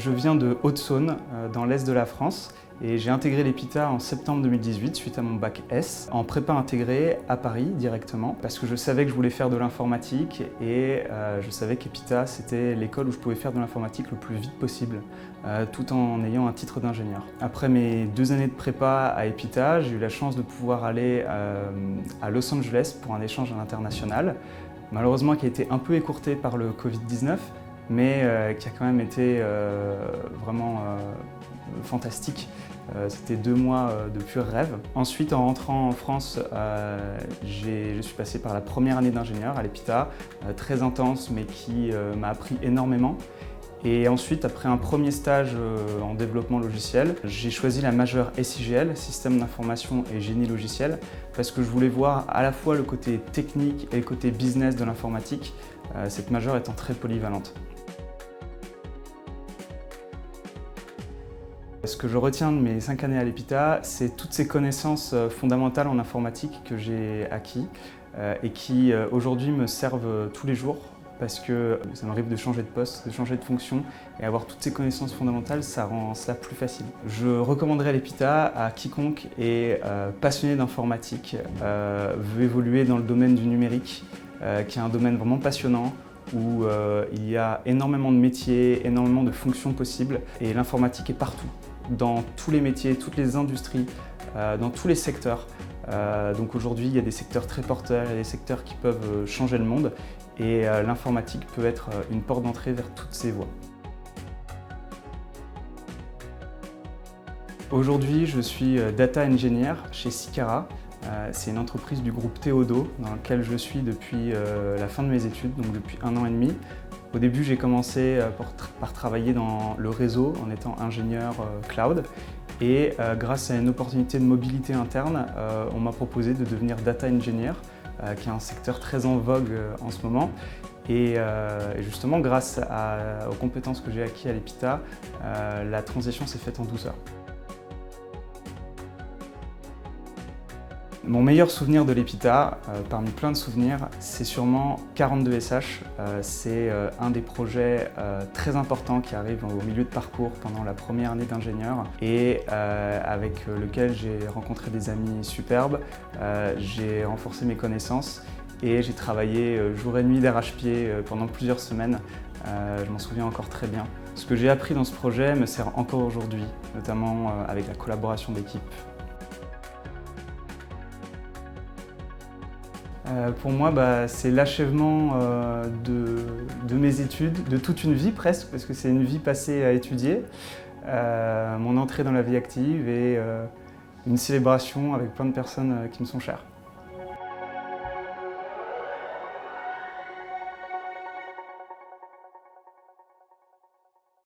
Je viens de Haute-Saône, dans l'est de la France, et j'ai intégré l'EPITA en septembre 2018 suite à mon bac S, en prépa intégrée à Paris directement, parce que je savais que je voulais faire de l'informatique et je savais qu'EPITA c'était l'école où je pouvais faire de l'informatique le plus vite possible, tout en ayant un titre d'ingénieur. Après mes 2 années de prépa à EPITA, j'ai eu la chance de pouvoir aller à Los Angeles pour un échange à l'international, malheureusement qui a été un peu écourté par le Covid-19, mais qui a quand même été vraiment fantastique. C'était 2 mois de pur rêve. Ensuite, en rentrant en France, je suis passé par la première année d'ingénieur à l'EPITA, très intense mais qui m'a appris énormément. Et ensuite, après un premier stage en développement logiciel, j'ai choisi la majeure SIGL, Système d'information et génie logiciel, parce que je voulais voir à la fois le côté technique et le côté business de l'informatique, cette majeure étant très polyvalente. Ce que je retiens de mes 5 années à l'EPITA, c'est toutes ces connaissances fondamentales en informatique que j'ai acquis et qui aujourd'hui me servent tous les jours parce que ça m'arrive de changer de poste, de changer de fonction et avoir toutes ces connaissances fondamentales, ça rend cela plus facile. Je recommanderais l'EPITA à quiconque est passionné d'informatique, veut évoluer dans le domaine du numérique, qui est un domaine vraiment passionnant, où il y a énormément de métiers, énormément de fonctions possibles et l'informatique est partout, dans tous les métiers, toutes les industries, dans tous les secteurs. Donc aujourd'hui, il y a des secteurs très porteurs, il y a des secteurs qui peuvent changer le monde et l'informatique peut être une porte d'entrée vers toutes ces voies. Aujourd'hui, je suis Data Engineer chez Sicara. C'est une entreprise du groupe Théodo dans laquelle je suis depuis la fin de mes études, donc depuis 1 an et demi. Au début, j'ai commencé par travailler dans le réseau en étant ingénieur cloud et grâce à une opportunité de mobilité interne, on m'a proposé de devenir Data Engineer, qui est un secteur très en vogue en ce moment. Et justement, grâce aux compétences que j'ai acquises à l'EPITA, la transition s'est faite en douceur. Mon meilleur souvenir de l'EPITA, parmi plein de souvenirs, c'est sûrement 42SH. C'est un des projets très importants qui arrive au milieu de parcours pendant la première année d'ingénieur et avec lequel j'ai rencontré des amis superbes, j'ai renforcé mes connaissances et j'ai travaillé jour et nuit d'arrache-pied pendant plusieurs semaines. Je m'en souviens encore très bien. Ce que j'ai appris dans ce projet me sert encore aujourd'hui, notamment avec la collaboration d'équipe. Pour moi, c'est l'achèvement de mes études, de toute une vie presque, parce que c'est une vie passée à étudier, mon entrée dans la vie active et une célébration avec plein de personnes qui me sont chères.